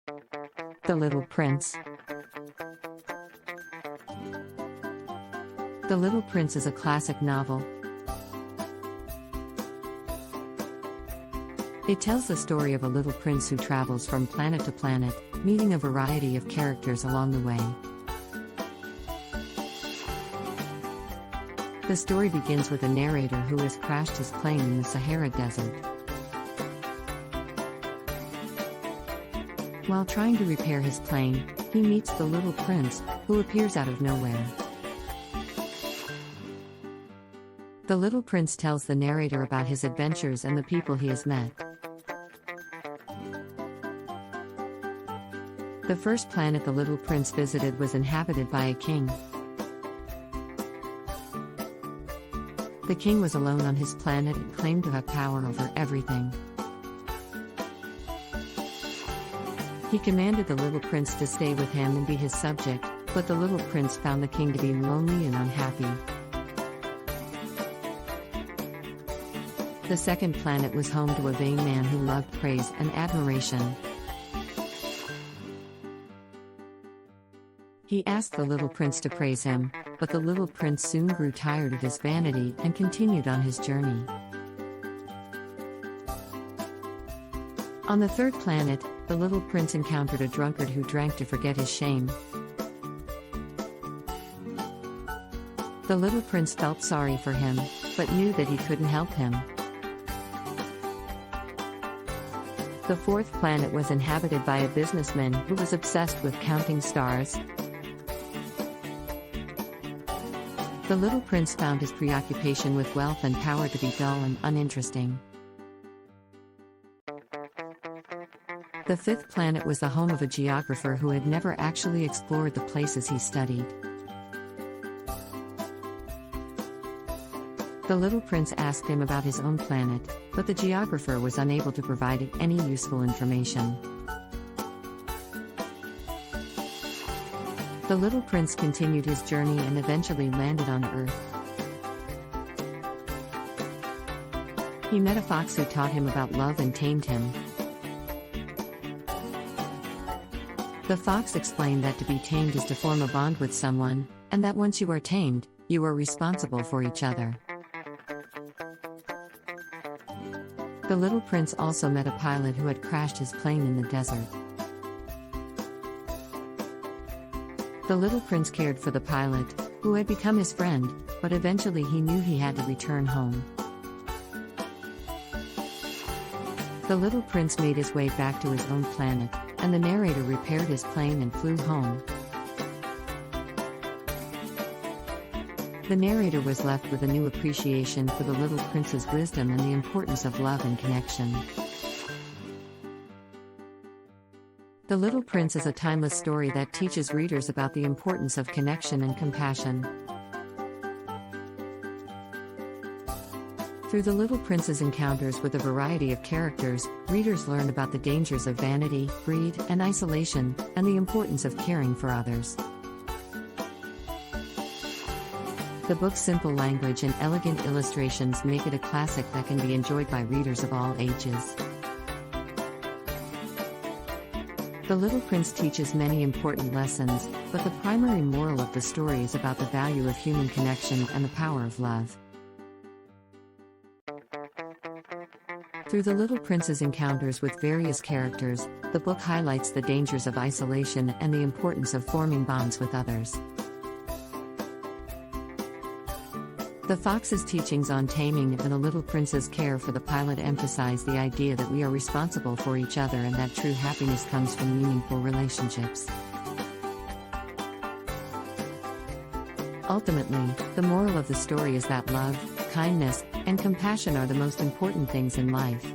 The Little Prince. The Little Prince is a classic novel. It tells the story of a little prince who travels from planet to planet, meeting a variety of characters along the way. The story begins with a narrator who has crashed his plane in the Sahara Desert. While trying to repair his plane, he meets the little prince, who appears out of nowhere. The little prince tells the narrator about his adventures and the people he has met. The first planet the little prince visited was inhabited by a king. The king was alone on his planet and claimed to have power over everything. He commanded the little prince to stay with him and be his subject, but the little prince found the king to be lonely and unhappy. The second planet was home to a vain man who loved praise and admiration. He asked the little prince to praise him, but the little prince soon grew tired of his vanity and continued on his journey. On the third planet, the little prince encountered a drunkard who drank to forget his shame. The little prince felt sorry for him, but knew that he couldn't help him. The fourth planet was inhabited by a businessman who was obsessed with counting stars. The little prince found his preoccupation with wealth and power to be dull and uninteresting. The fifth planet was the home of a geographer who had never actually explored the places he studied. The little prince asked him about his own planet, but the geographer was unable to provide any useful information. The little prince continued his journey and eventually landed on Earth. He met a fox who taught him about love and tamed him. The fox explained that to be tamed is to form a bond with someone, and that once you are tamed, you are responsible for each other. The little prince also met a pilot who had crashed his plane in the desert. The little prince cared for the pilot, who had become his friend, but eventually he knew he had to return home. The little prince made his way back to his own planet, and the narrator repaired his plane and flew home. The narrator was left with a new appreciation for the little prince's wisdom and the importance of love and connection. The Little Prince is a timeless story that teaches readers about the importance of connection and compassion. Through the Little Prince's encounters with a variety of characters, readers learn about the dangers of vanity, greed, and isolation, and the importance of caring for others. The book's simple language and elegant illustrations make it a classic that can be enjoyed by readers of all ages. The Little Prince teaches many important lessons, but the primary moral of the story is about the value of human connection and the power of love. Through the Little Prince's encounters with various characters, the book highlights the dangers of isolation and the importance of forming bonds with others. The fox's teachings on taming and the Little Prince's care for the pilot emphasize the idea that we are responsible for each other and that true happiness comes from meaningful relationships. Ultimately, the moral of the story is that love, kindness, and compassion are the most important things in life.